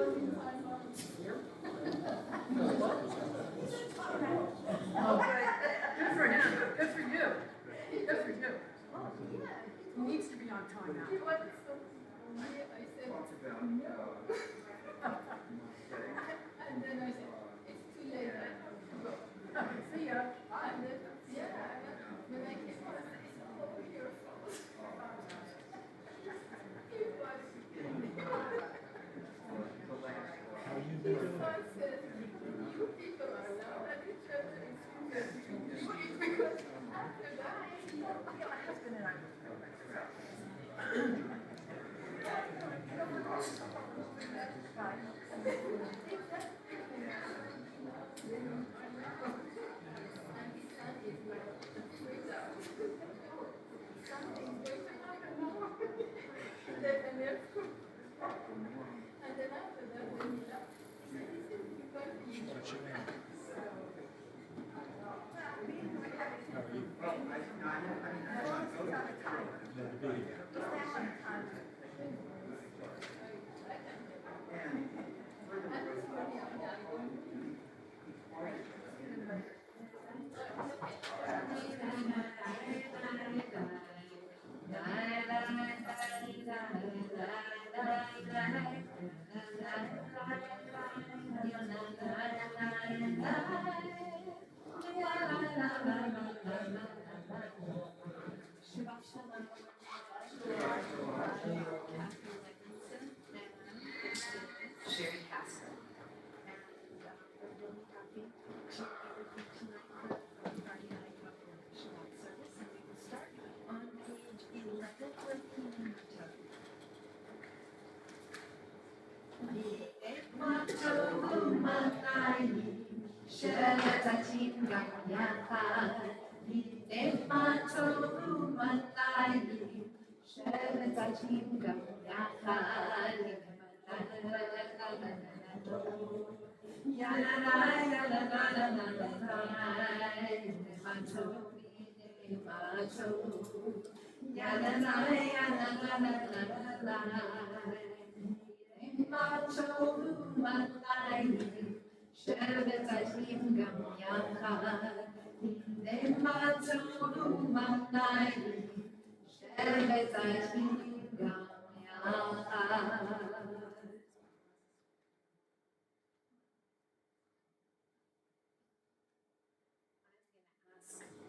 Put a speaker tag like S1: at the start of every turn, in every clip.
S1: Oh, good for him. Good for you. Good for you. He needs to be on time now.
S2: I said, no. And then I said, it's too late. I have to go.
S1: See ya.
S2: And then, when I came out, I said, it's all over your fault. His son said, you people are now at each other and because after that,
S1: My husband and I were
S2: and his son is like freaked out. Something's going to happen now. And then after that, when he left, he said, listen, you're going to be
S3: What's your name?
S4: Shabbat Shalom. Cathy, Levenson, and Sherri, Kasper. And we're really happy to be with you tonight for Friday night Shabbat service. And we will start on page 11 with Pianto.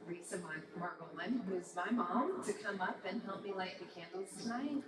S4: Risa Margolin, who's my mom, to come up and help me light the candles tonight.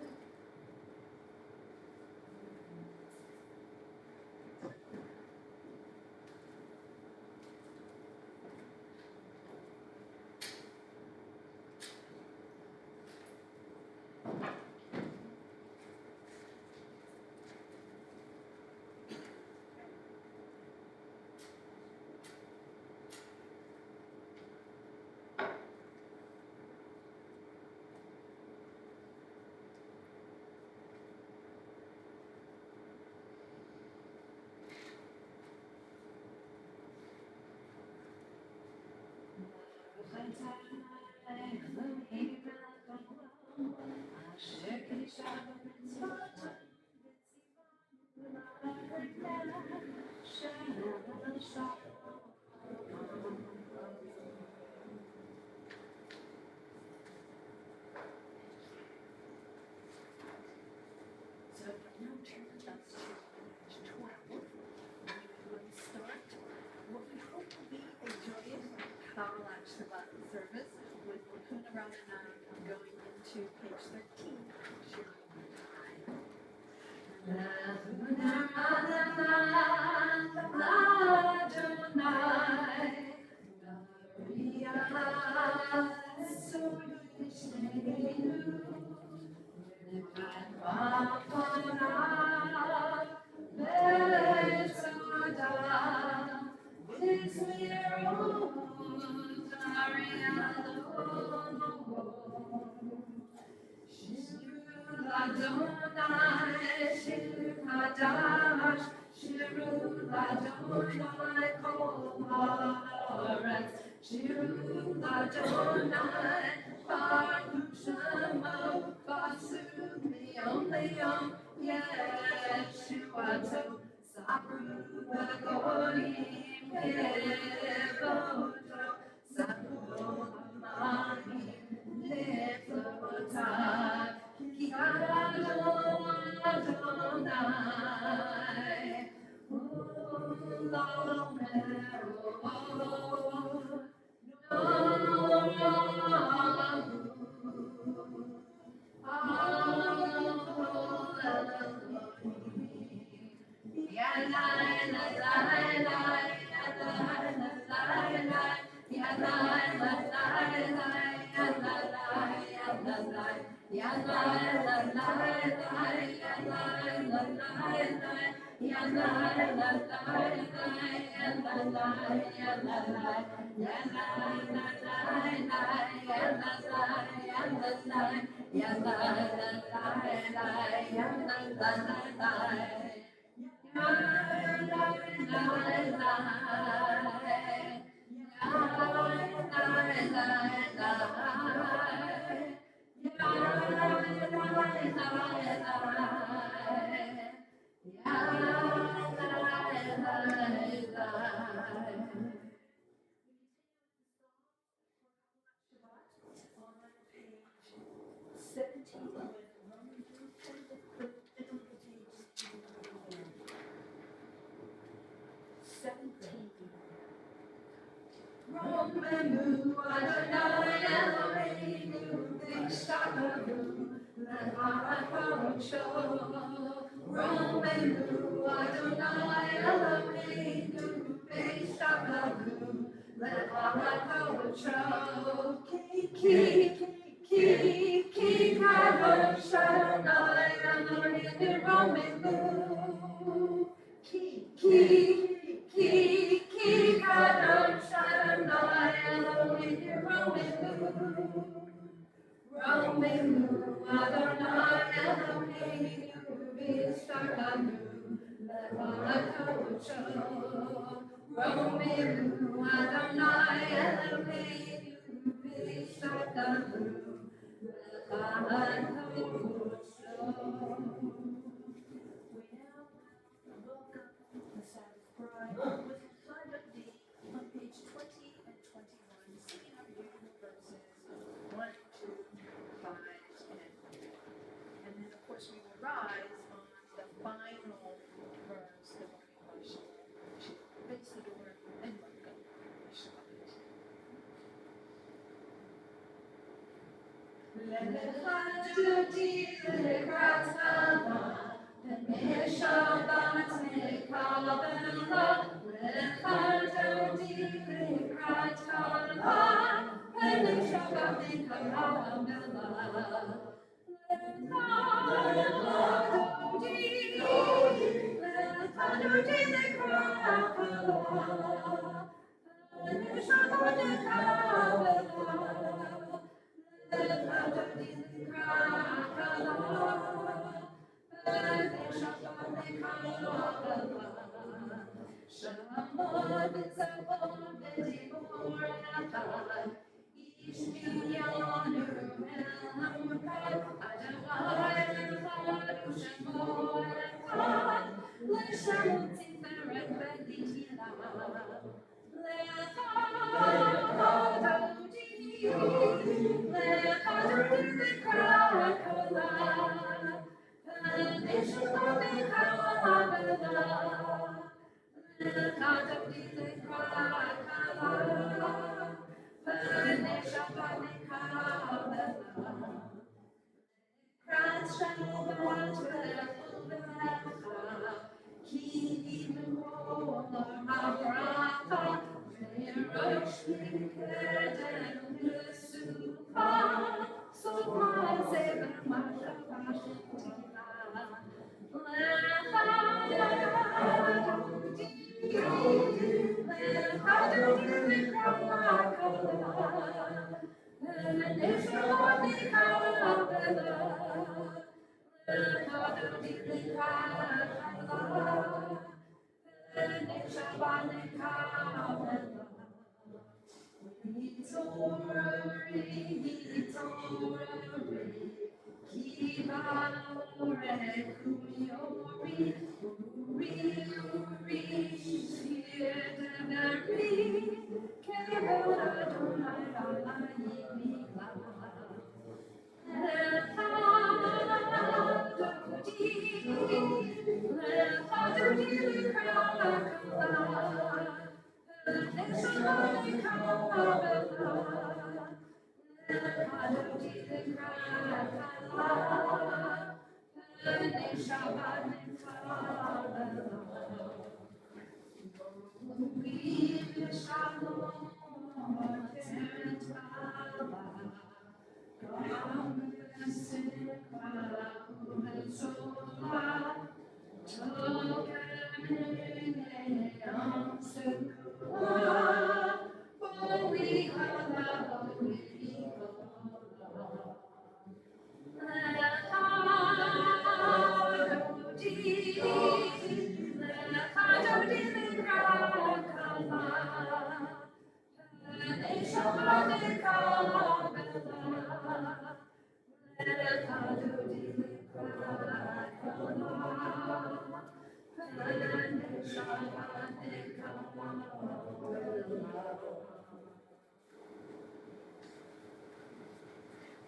S4: So now turn us to page 12. We'll start what we hope will be a joyous Kabbalat Shabbat service with Lakuna Ramana going into page 13. Yeshua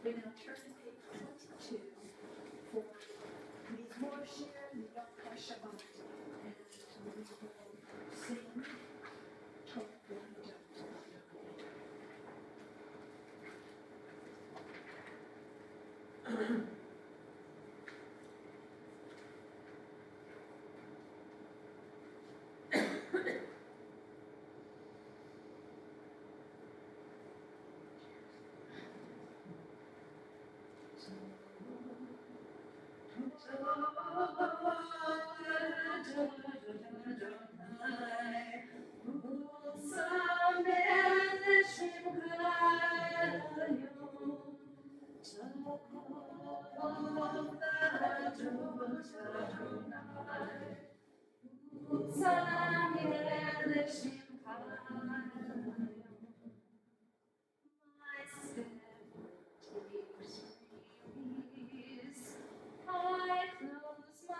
S4: We now turn to page 22 for Mizmor Shir Yom Shabbat, and we will sing Torah. I close my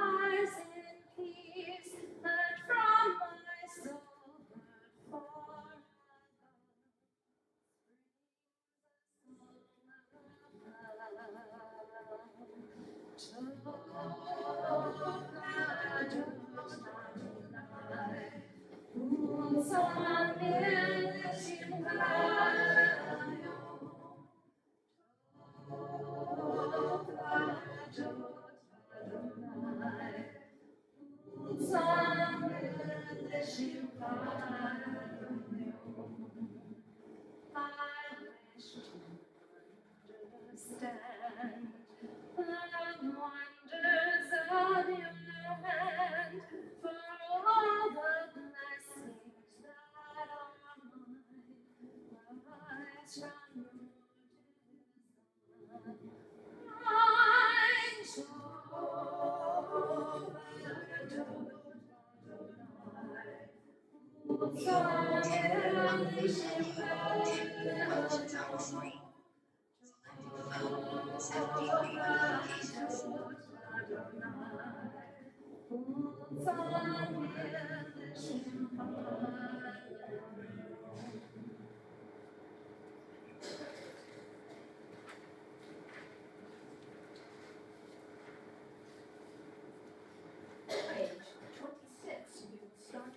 S4: eyes in peace, let from my soul but far understand the wonders of your hand, for all the blessings that are mine rise from your design. Page 26, you will start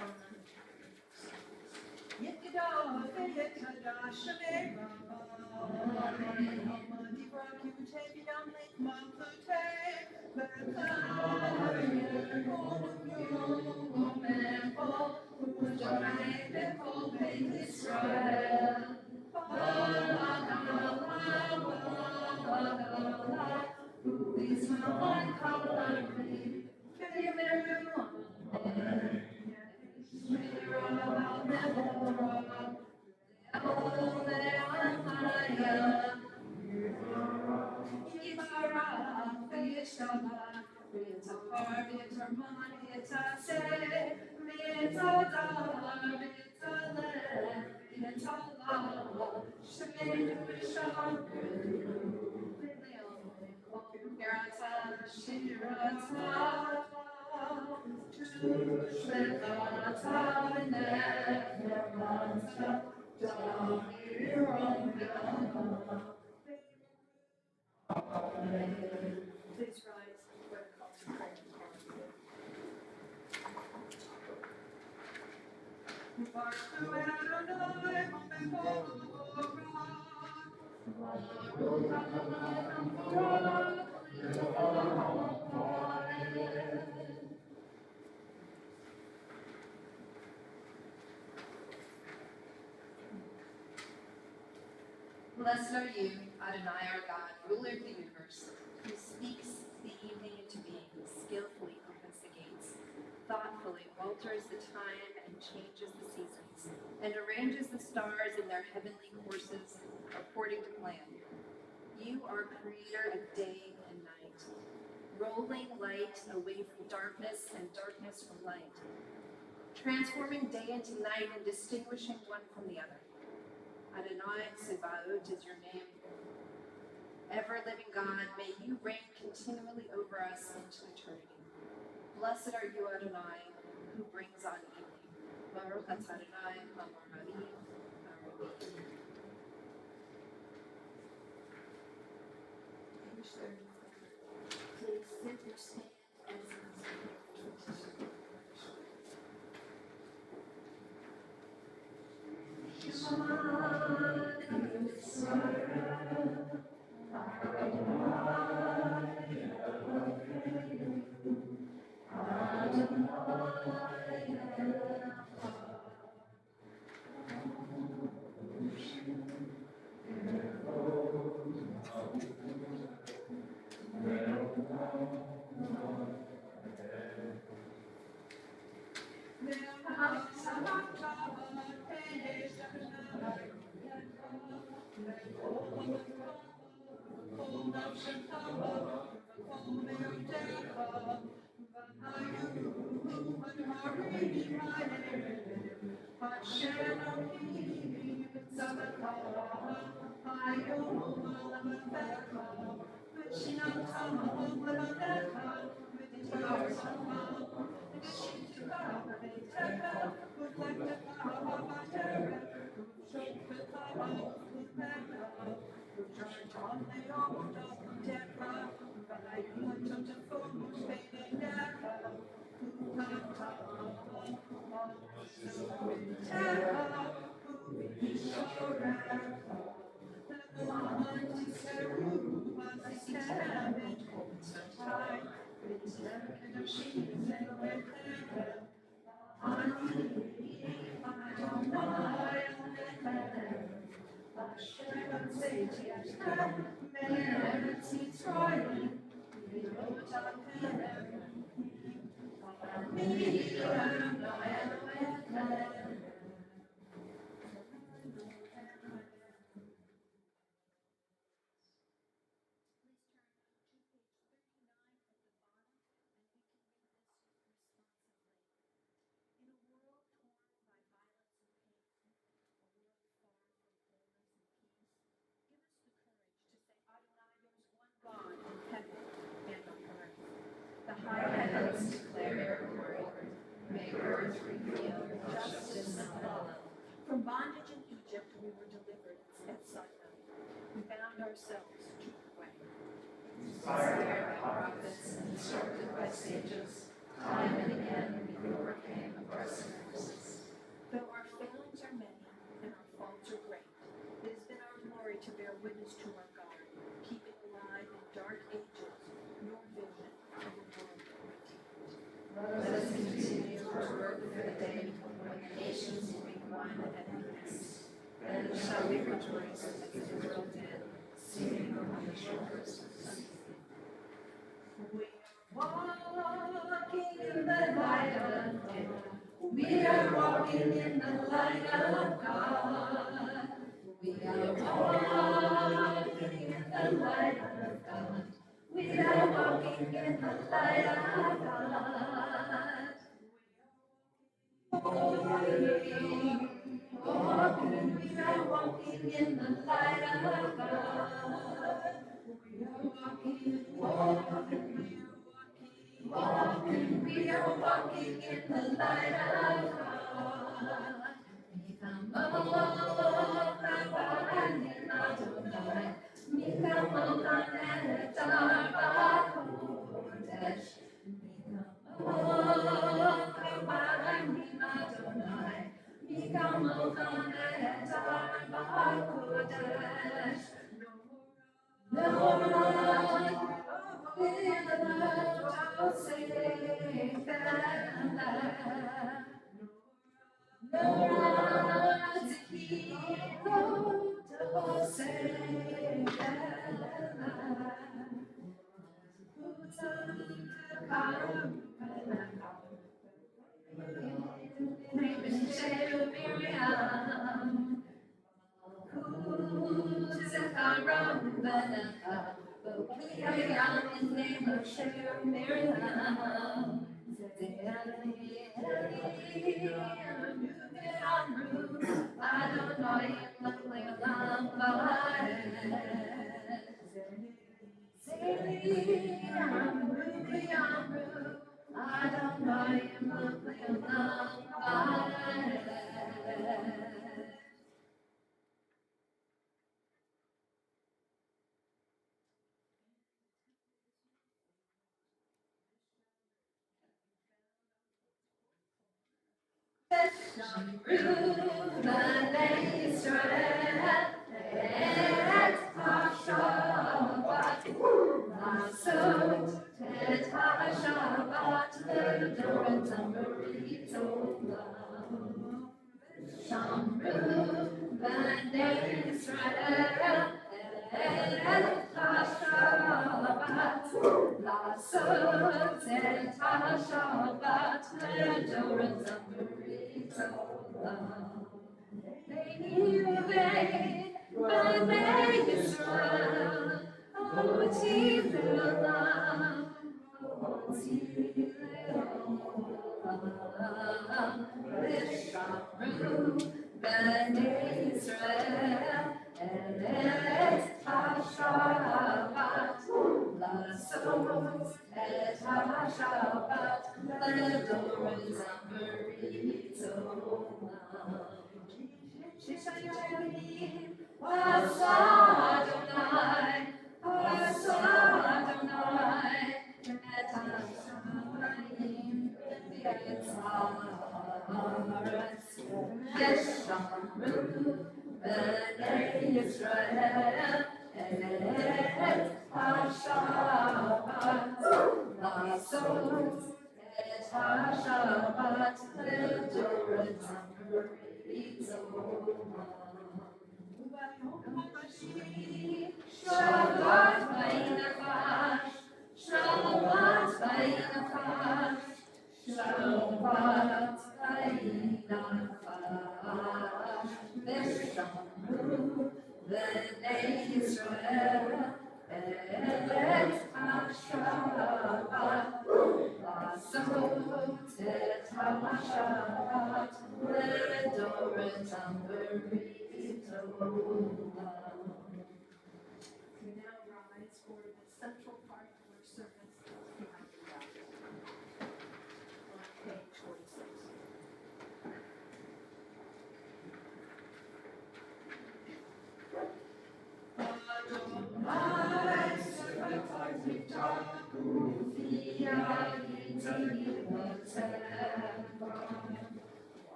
S4: on Please rise for the call to prayer. Blessed are you, Adonai our God, ruler of the universe, who speaks the evening into being, skillfully opens the gates, thoughtfully alters the time and changes the seasons, and arranges the stars in their heavenly courses according to plan. You are creator of day and night, rolling light away from darkness and darkness from light, transforming day into night and distinguishing one from the other. Adonai Tsebaot is your name. Ever-living God, may you reign continually over us into eternity. Blessed are you, Adonai, who brings on evening. Baruch atah Adonai, Hamarari, Hamarari. Please sit or stand as is tradition. From bondage in Egypt, we were delivered at Sinai. We found ourselves to the way. Inspired by prophets and instructed by sages, time and again we overcame aggressive forces. Though our failings are many and our faults are great, it has been our glory to bear witness to our God, keeping alive in dark ages your vision of the world redeemed. Let us continue to work for the day when the nations will be one and peace. Then shall we rejoice as the world did, singing on the shoulders of the sea. We are walking in the light of day. We are walking in the light of God. We are walking in the light of God. We are walking in the light of God. Walking, walking, we are walking in the light of God. We are walking, walking, walking, we are walking in the light of God.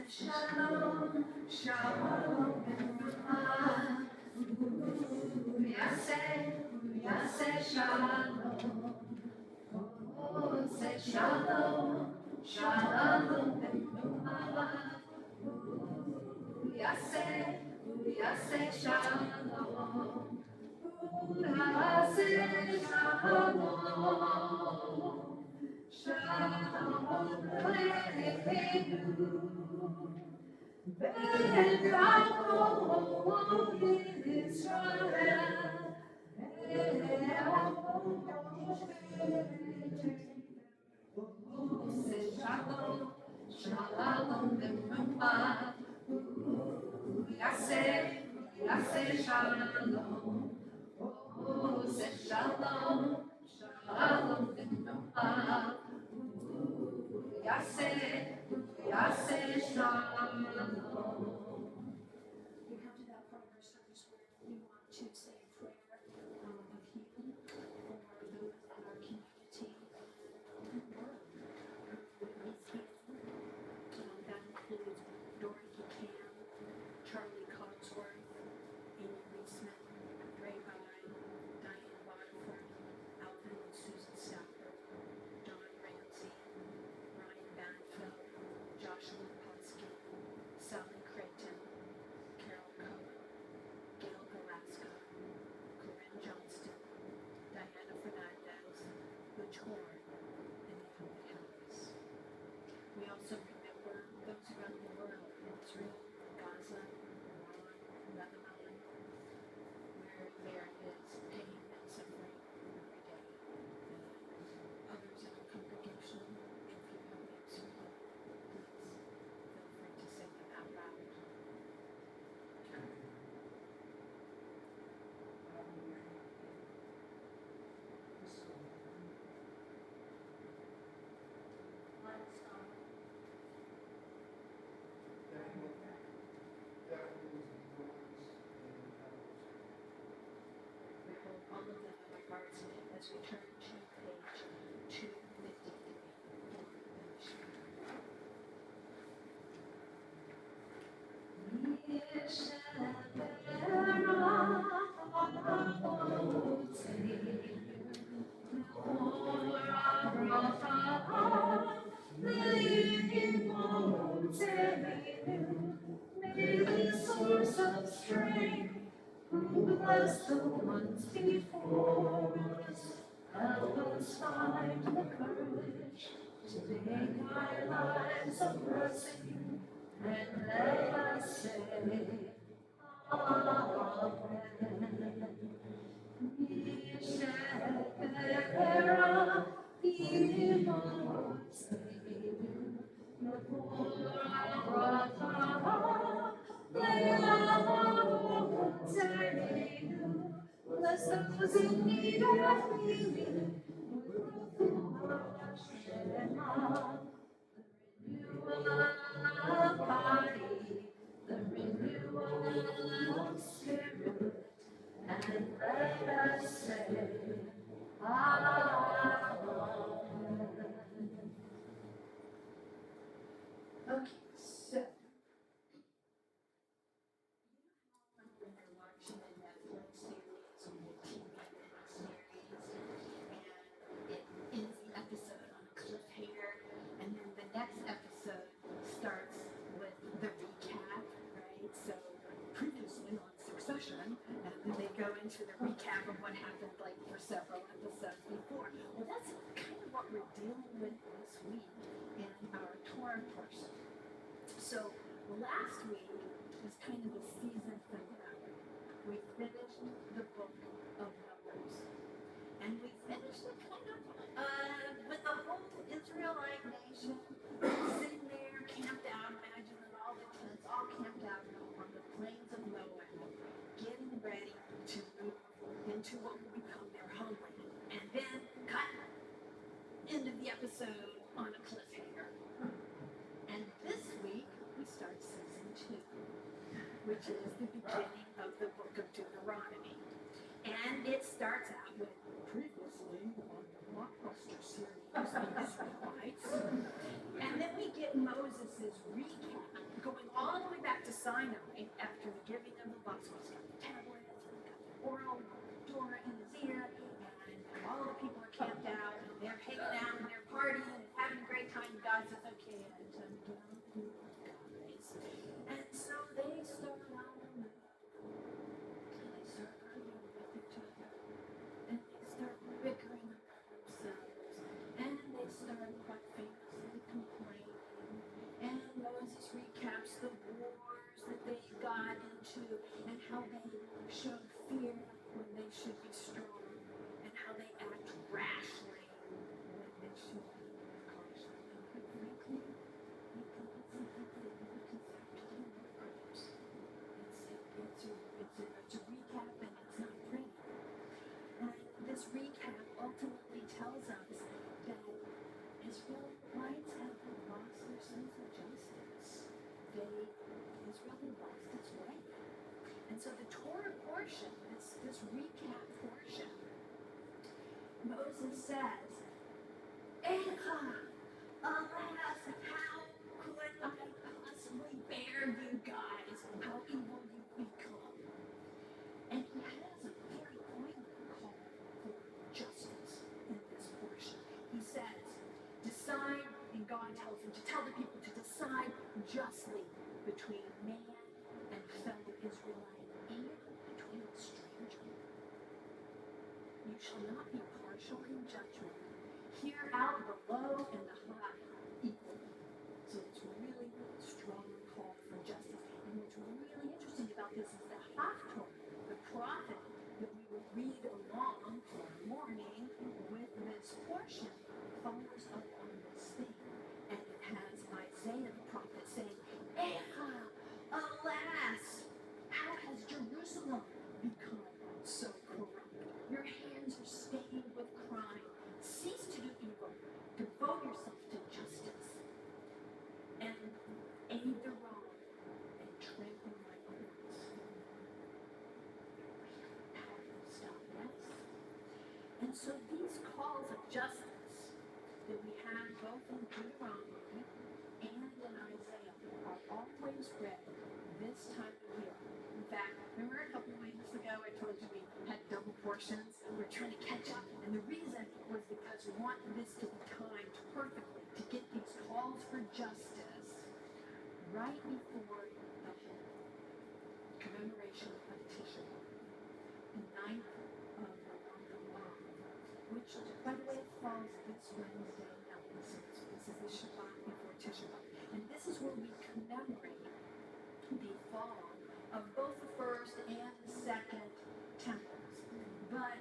S4: Shalom, shalom, yaseh shalom, say shalom, shalom, yaseh shalom, yaseh shalom, shalom, We come to that part of our service where we want to say a prayer of healing for those in our community and work with healing. That includes Dorothy Cam, Charlie Cogsworth, Amy Reisman, Ray Bye, Diane Waterford, as we turn to page 253. May the source of strength, who bless the ones before us, help us find the courage to make our lives a blessing, and let us say, Amen. Bless those in need of healing, of body, the renewal of spirit, and let us say, Amen. Okay, so when you're watching a Netflix series or a TV series, and it ends the episode on a cliffhanger, and then the next episode starts with the recap, right? So previously on Succession, and then they go into the recap of what happened like for several episodes before. Well, that's kind of what we're dealing with this week in our Torah portion. So last week was kind of a season finale. We finished the book of Numbers. And we finished it kind of with the whole Israelite nation sitting there camped out. Imagine that all the tents all camped out on the plains of Moab, getting ready to move into what will become their homeland. And then cut, end of the episode on a cliffhanger. And this week we start season 2, which is the beginning of the book of Deuteronomy. And it starts out with previously on the blockbuster series, the Israelites. And then we get Moses' recap, going all the way back to Sinai after the giving of the laws. So he's got the tablets, and he's got the oral Torah in his ear, and all the people are camped out, and they're hanging out, and they're partying, and having a great time. And God says, okay, I'm time to get on the move, guys. And so they start on the move. And they start arguing with each other. And they start bickering among themselves. And they start quite famously complaining. And Moses recaps the wars that they got into and how they showed fear when they should be strong and how they act rashly when they should be cautious. And quite frankly, I think it's something that we can start to do with groups. It's a recap and it's not pretty. And this recap ultimately tells us that Israelites have lost their sense of justice. Israel had lost its way. And so the Torah portion, this recap portion, Moses says, Echa, alas, how could I possibly bear you guys? How evil you've become. And he has a very poignant call for justice in this portion. He says, decide, and God tells him to tell the people to decide justly between man and fellow Israelite and between a stranger. You shall not be partial in judgment. Hear out the low and the high equally. So it's a really strong call for justice. And what's really interesting about this is the Haftorah, the prophet that we will read along tomorrow morning with this portion, follows up on this thing. And it has Isaiah the prophet saying, Echa, alas, how has Jerusalem become so corrupt? Your hands are stained with crime. Cease to do evil. Devote yourself to justice. And aid the wrong and trample my courts. Powerful stuff, yes? And And so these calls of justice that we have both in Deuteronomy and in Isaiah are always read this time of year. In fact, remember a couple of weeks ago I told you we had double portions? We're trying to catch up, and the reason was because we want this to be timed perfectly to get these calls for justice right before the commemoration of Tisha B'Av, the 9th of the month of Av, which, by the way, falls this Wednesday now. So this is the Shabbat before Tisha B'Av. And this is where we commemorate the fall of both the first and the second temples. But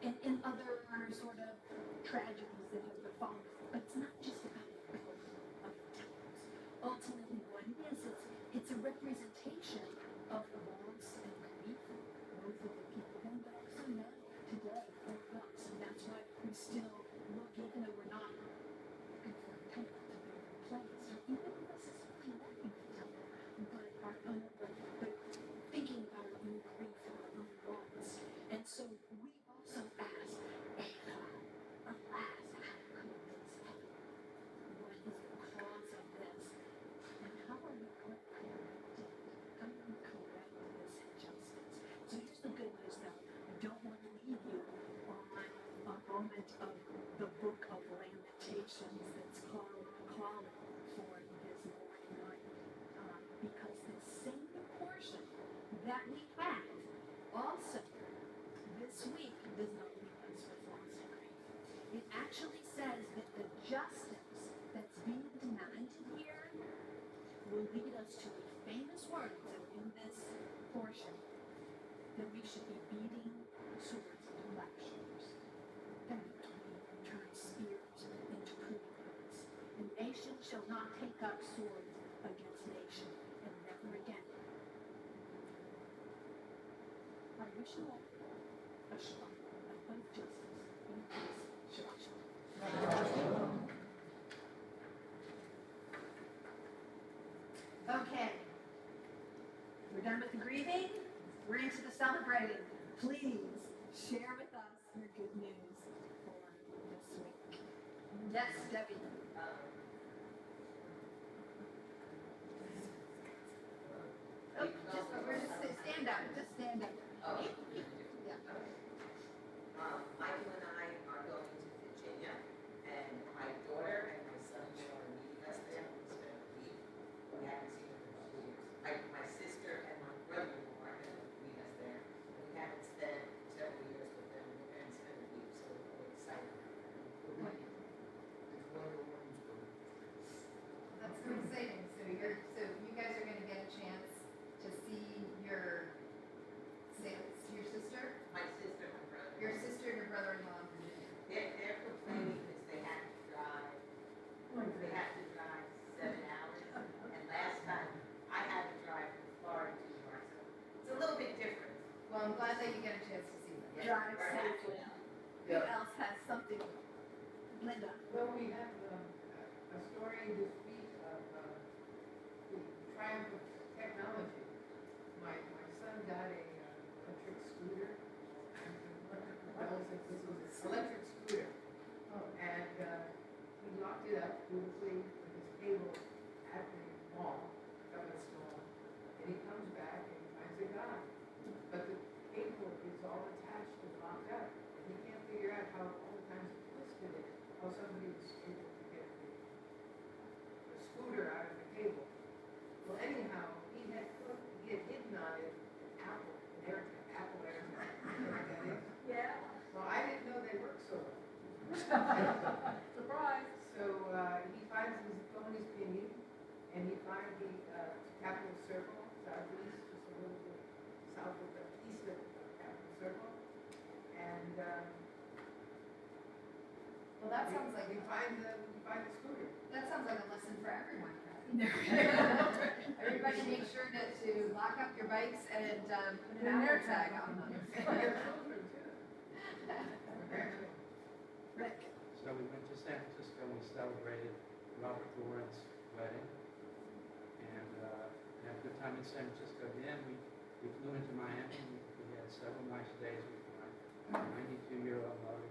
S4: in other sort of tragedies that have befallen us. But it's not just about the building of the temples. Ultimately, what it is, it's a representation of the loss and grief, both of the people then, but also now, today, for us. And that's why we still look, even though we're not looking for a temple to be replaced, or even necessarily looking for a temple, but our own, but thinking about our own grief and our own loss. And so we also ask, alas, how could this happen? What is the cause of this? And how are we going to correct it? How do we correct this injustice? So here's the good news though. I don't want to leave you on a moment of the book of Lamentations that's calling for this morning night. Because the same portion that we had also this week does not leave us with loss and grief. It actually says that the justice that's being denied here will lead us to the famous words that are in this portion, that we should be beating swords into plowshares, that we turn spears into pruning hooks. And nation shall not take up swords against nation, and never again. I wish you all a Shabbat of both justice and peace. Shabbat shalom. Okay, we're done with the grieving. We're into the celebrating. Please share with us your good news for this week. Yes, Debbie. Oh, just stand up. Just stand up.
S3: Oh.
S4: Yeah.
S3: Michael and I are going to Virginia, and my daughter and my son-in-law are meeting us there. We spent a week. We haven't seen them in a couple years. My sister and my brother-in-law are going to meet us there. And we haven't spent several years with them. We're going to spend a week, so we're really excited.
S2: That's so exciting. So you guys are gonna get a chance to see your sister?
S3: My sister and my brother.
S2: Your sister and your brother-in-law in Virginia.
S3: They're complaining because they have to drive. They have to drive 7 hours. And last time, I had to drive from Florida to New York. So it's a little bit different.
S2: Well, I'm glad that you get a chance to see them.
S4: Drive
S3: We're happy
S4: safely.
S3: now.
S4: Who else has something? Linda.
S5: Well, we have a story this week of the triumph of technology. My son got a electric scooter. Bells and whistles. It's an electric scooter. And he locked it up beautifully with his cable at the mall, Kabbalat mall. And he comes back and he finds it gone. But the cable is all attached and locked up. And he can't figure out how all the times he twisted it, how somebody was able to get the scooter out of the cable. Well, anyhow, he had hidden on it an Apple AirTag.
S2: Yeah.
S5: Well, I didn't know they worked so well.
S1: Surprise.
S5: So he finds his phone is pinging, and he finds the Capitol Circle, southeast, just a little bit south of the east of Capitol Circle. And
S2: Well, that sounds like
S5: he finds the scooter.
S2: that sounds like a lesson for everyone. Everybody make sure to lock up your bikes and put an Apple tag on them.
S5: Their children too.
S4: Rick.
S6: So we went to San Francisco and we celebrated Robert Lawrence's wedding. And had a good time in San Francisco. Then we flew into Miami. We had several nice days with my 92-year-old mother.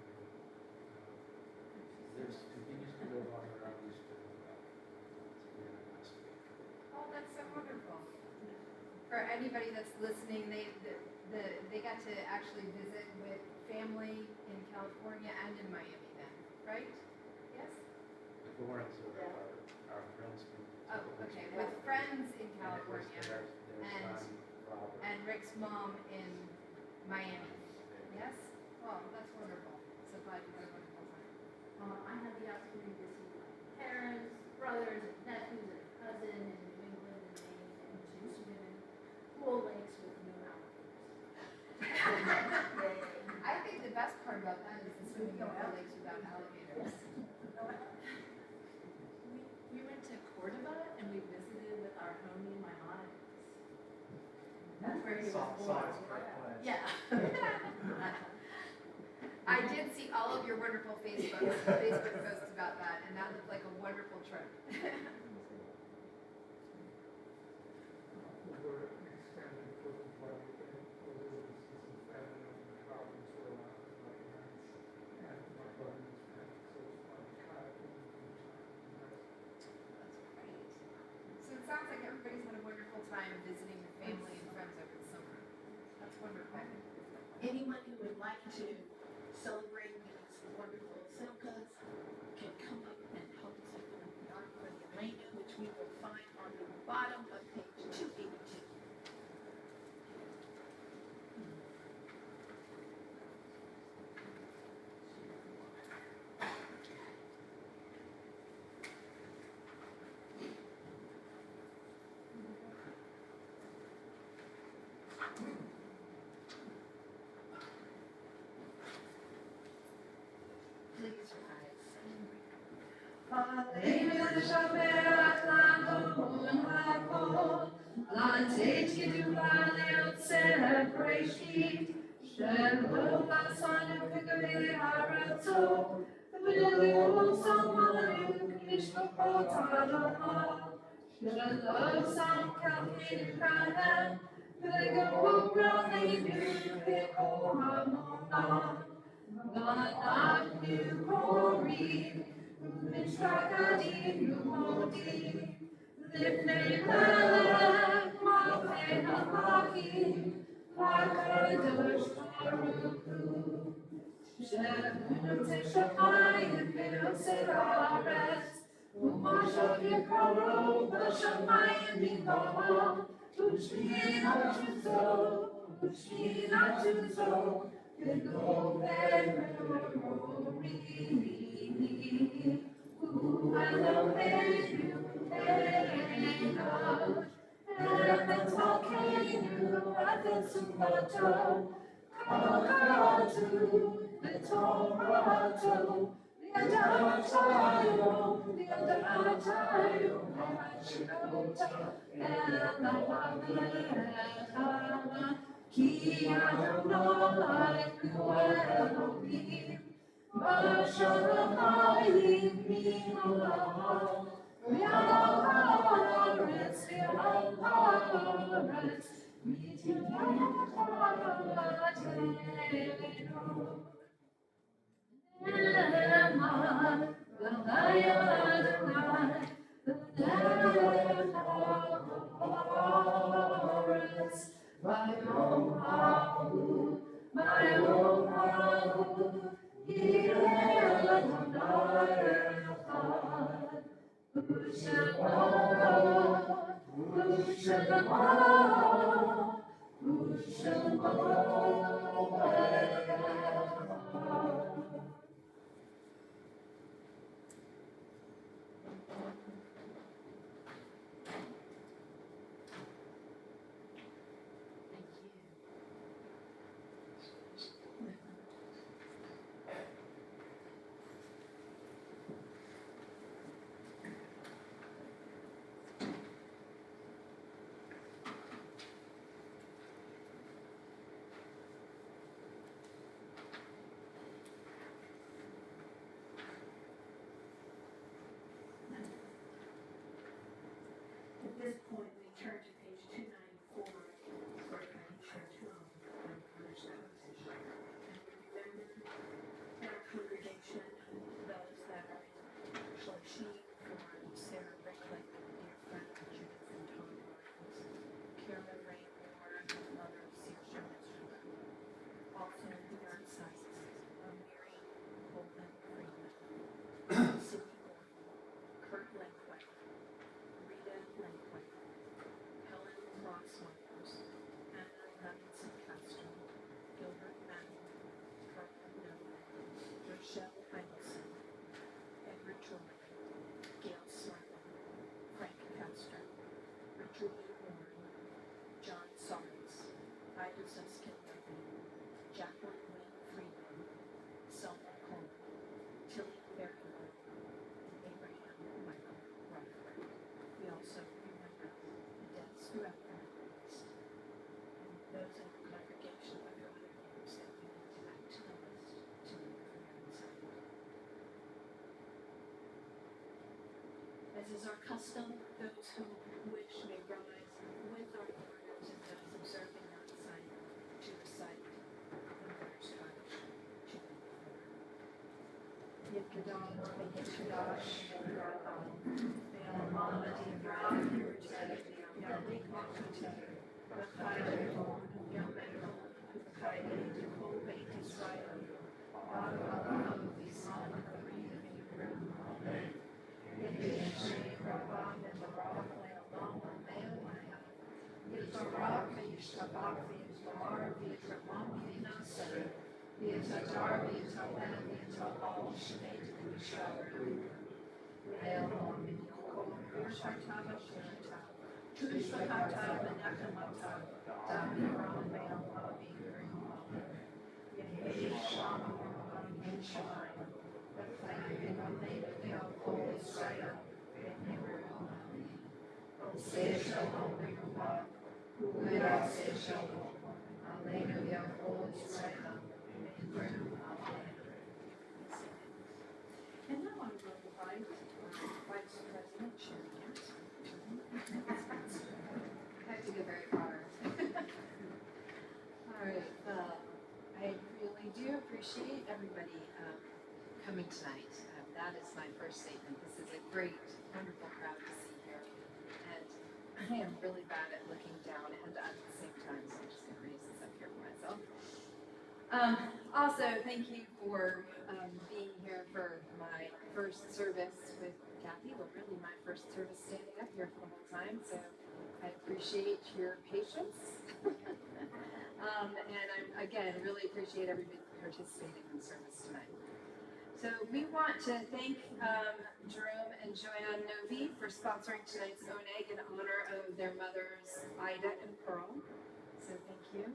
S2: for anybody that's listening, they got to actually visit with family in California and in Miami then, right? Yes?
S6: The Lawrence are our friends from.
S2: Oh, okay, with friends in
S6: And it was
S2: California
S6: their
S2: and-
S6: son, Robert.
S2: and Rick's mom in Miami. Yes? Well, that's wonderful. So glad you had a wonderful time.
S7: I had the opportunity to see my parents, brothers, and nephews, and a cousin in New England, and Maine, and to swim in cool lakes with no alligators.
S2: I think the best part about that is the swimming in the lakes without alligators.
S7: We went to Cordoba and we visited with our homie Maimonides. That's where he was born. Yeah.
S2: I did see all of your wonderful Facebook posts about that, and that looked like a wonderful trip.
S8: We're expanding for the party, and some family on the province where my parents and my brother's parents, so it's fun kayaking and
S2: That's great. So it sounds like everybody's had a wonderful time visiting your family and friends over the summer. That's wonderful.
S4: Anyone who would like to celebrate these wonderful simchas can come up and help us with the Dark for the Elena, which we will find on the bottom of page 282. Please rise. As is our custom, those who wish may rise with our orders and those observing outside to recite the Lord's Kaddish to the Yikadam, Yikadash, Yikadam, Yamama, Yikadam, Yamik, Makute, Makayadam, Yamekam, Makayadam, Beit Israel, Adam, Visan, Karim, Amen. Yikadam, Rabban, and the Rock, Lamb, Maya, Yitarak, Yishtabak, Yitamar, Yitramam, Yinasa, Yitadar, Yitalam, Yitabal, Shnei, Yisharu, Leon, Yoko, Yushatava, Shanta, Tushakata, Manakamata, Damiram, Male, Avi, Yehi, Shama, Yishamai, the flag of the whole Israel, say shalom, Rekubah, who will I say shalom, Alleluia, whole Israel, and now I will invite Vice President Sherri.
S2: I have to go very far. All right, I really do appreciate everybody coming tonight. That is my first statement. This is a great, wonderful crowd to see here. And I am really bad at looking down and at the same time, so I'm just going to raise this up here for myself. Also, thank you for being here for my first service with Cathy. Well, really my first service standing up here for the whole time, so I appreciate your patience. And I, again, really appreciate everybody participating in the service tonight. So we want to thank Jerome and Joanne Novi for sponsoring tonight's Oneg in honor of their mothers, Ida and Pearl. So thank you.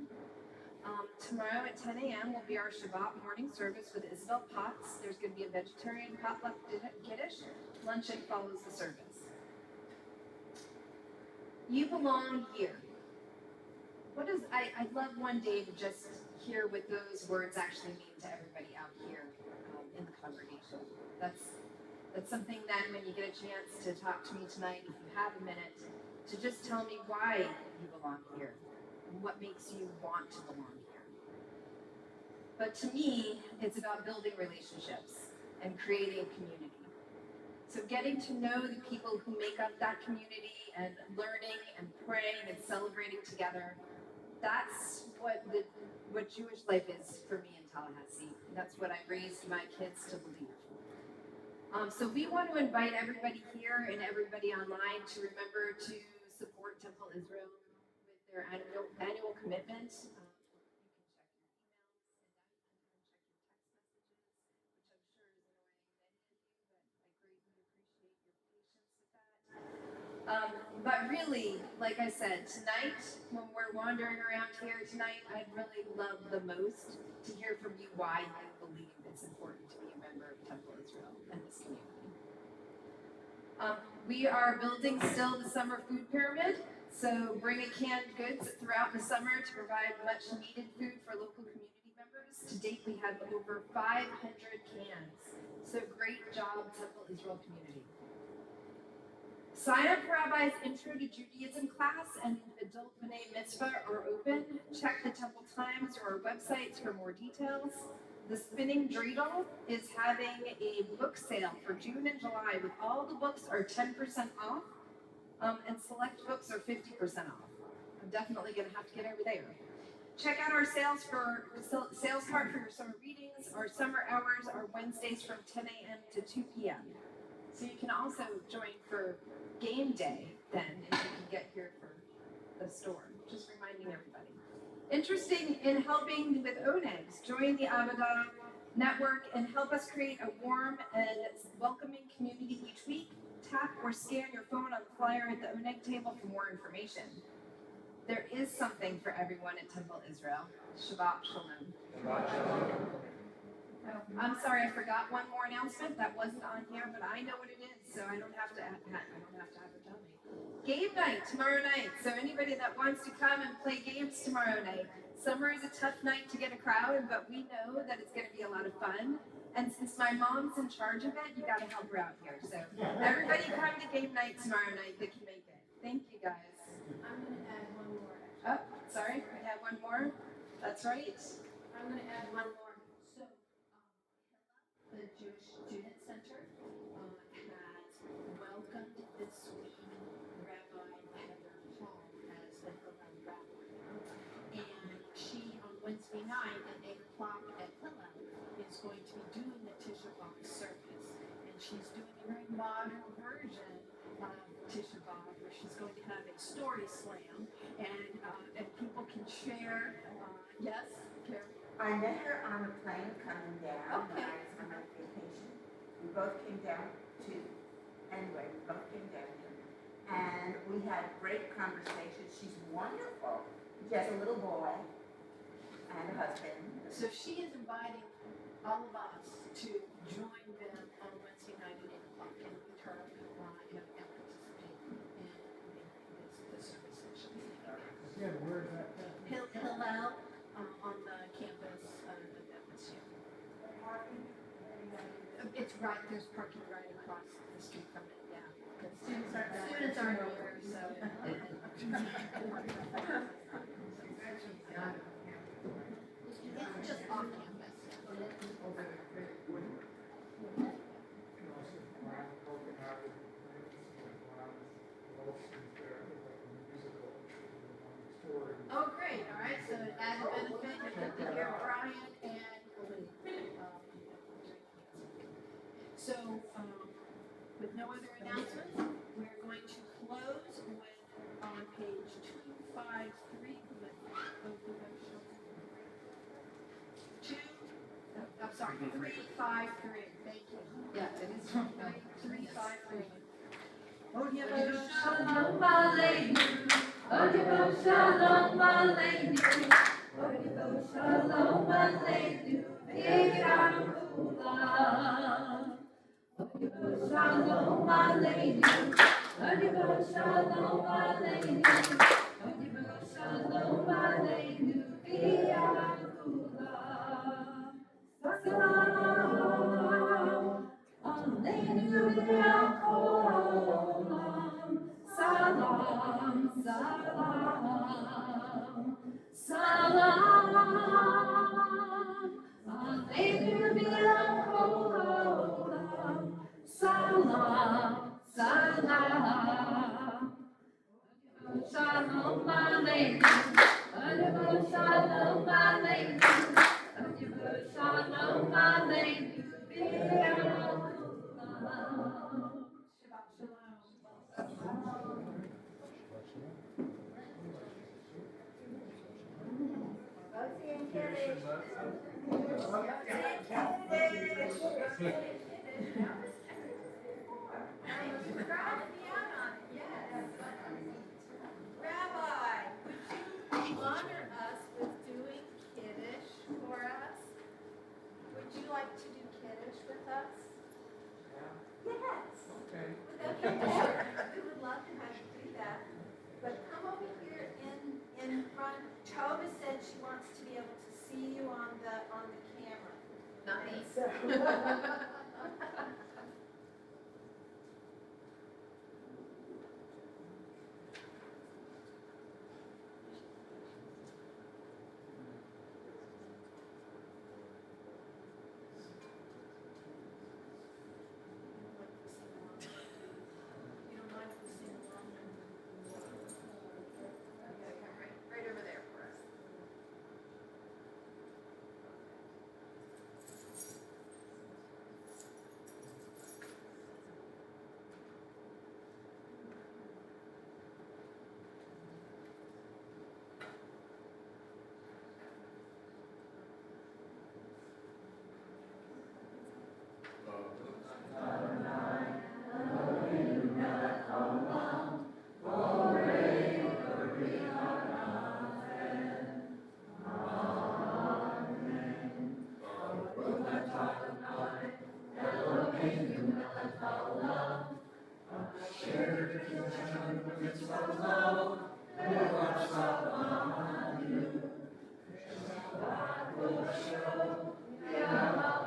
S2: Tomorrow at 10 a.m. will be our Shabbat morning service with Isabel Potts. There's going to be a vegetarian potluck kiddush. Luncheon follows the service. You belong here. What does I love one day to just hear what those words actually mean to everybody out here in the congregation. That's something that when you get a chance to talk to me tonight, if you have a minute, to just tell me why you belong here and what makes you want to belong here. But to me, it's about building relationships and creating community. So getting to know the people who make up that community and learning and praying and celebrating together, that's what Jewish life is for me in Tallahassee. That's what I raised my kids to believe. So we want to invite everybody here and everybody online to remember to support Temple Israel with their annual commitment. But really, like I said, tonight, when we're wandering around here tonight, I'd really love the most to hear from you why you believe it's important to be a member of Temple Israel and this community. We are building still the summer food pyramid, so bring a canned goods throughout the summer to provide much needed food for local community members. To date, we have over 500 cans, so great job, Temple Israel community. Sign up for Rabbi's Intro to Judaism class and Adult B'nai Mitzvah are open. Check the Temple Times or our websites for more details. The Spinning Dreidel is having a book sale for June and July with all the books are 10% off and select books are 50% off. I'm definitely going to have to get over there. Check out our sales card for your summer readings. Our summer hours are Wednesdays from 10 a.m. to 2 p.m. So you can also join for game day then if you can get here for the store. Just reminding everybody. Interested in helping with Onegs, join the Avodah network and help us create a warm and welcoming community each week. Tap or scan your phone on the flyer at the Oneg table for more information. There is something for everyone at Temple Israel. Shabbat Shalom. Shabbat Shalom. Oh, I'm sorry, I forgot one more announcement that wasn't on here, but I know what it is, so I don't have to have her tell me. Game night tomorrow night. So anybody that wants to come and play games tomorrow night. Summer is a tough night to get a crowd, but we know that it's going to be a lot of fun. And since my mom's in charge of it, you gotta help her out here. So everybody come to game night tomorrow night that can make it. Thank you guys.
S7: I'm gonna add one more.
S2: Oh, sorry, we have one more. That's right.
S7: I'm gonna add one more. So, the Jewish Student Center has welcomed this week Rabbi Heather Hall as the Hillel rabbi. And she, on Wednesday night at 8 o'clock at Hillel, is going to be doing the Tisha B'Av service. And she's doing a very modern version of Tisha B'Av, where she's going to have a story slam, and people can share. Yes, Carrie?
S3: I met her on a plane coming down.
S7: Okay.
S3: When I was on my vacation. We both came down here. And we had great conversations. She's wonderful. She has a little boy and a husband.
S7: So she is inviting all of us to join them on Wednesday night at 8 o'clock and meet her and participate in the service that she'll be doing.
S8: Yeah, where is that?
S7: Hillel on the campus of Levenson. It's right, there's parking right across the street from it, yeah. The students aren't here, so. It's just off campus. Oh, great, all right, so an added benefit, you get to hear Brian and Lee. So, with no other announcements, we're going to close with, on page 253, with I'm sorry, 353, thank you.
S2: Yeah, it is from
S7: 353.
S1: Shalom Aleinu, Odibo Shalom Aleinu, Odibo Shalom Aleinu, V'yam Kulam. Odibo Shalom Aleinu, Odibo Shalom Aleinu, Odibo Shalom Aleinu, V'yam Kulam. Salam Aleinu V'yam Kulam. Salam, salam, salam. Aleinu v'yam kolam. Salam, salam. Shalom aleinu. Odibo shalom aleinu. Odibo shalom aleinu. V'yam kolam. Shabbat shalom.
S7: Rabbi, would you honor us with doing Kiddush for us? Would you like to do Kiddush with us? Yes.
S8: Okay.
S7: Sure. We would love to have you do that. But come over here in front. Tova said she wants to be able to see you on the camera.
S2: Nice.
S7: You don't mind if we sing along? You gotta come right over there for us.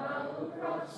S1: Shabbat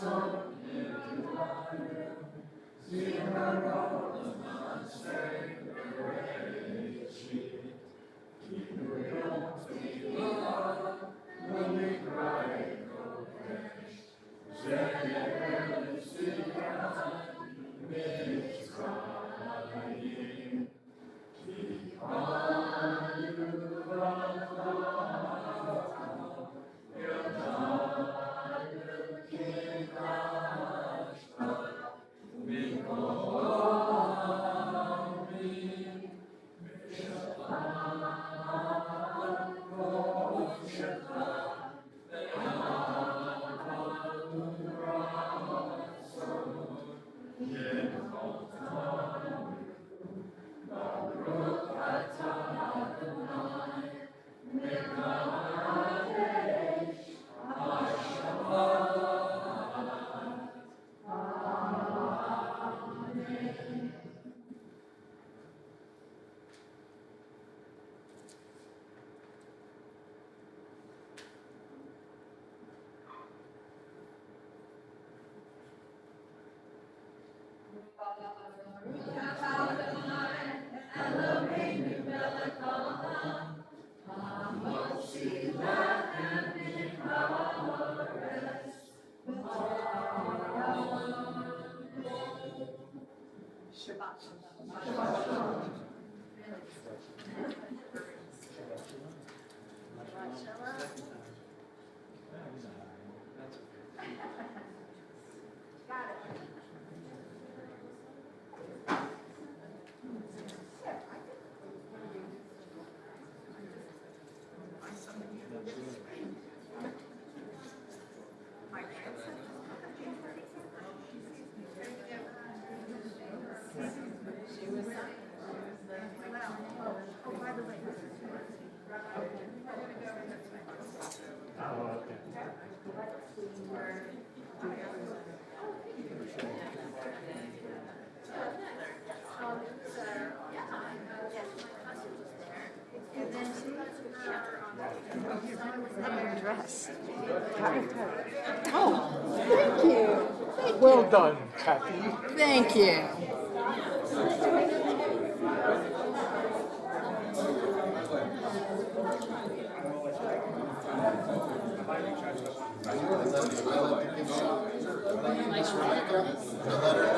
S8: Well done, Cathy.
S1: Thank you.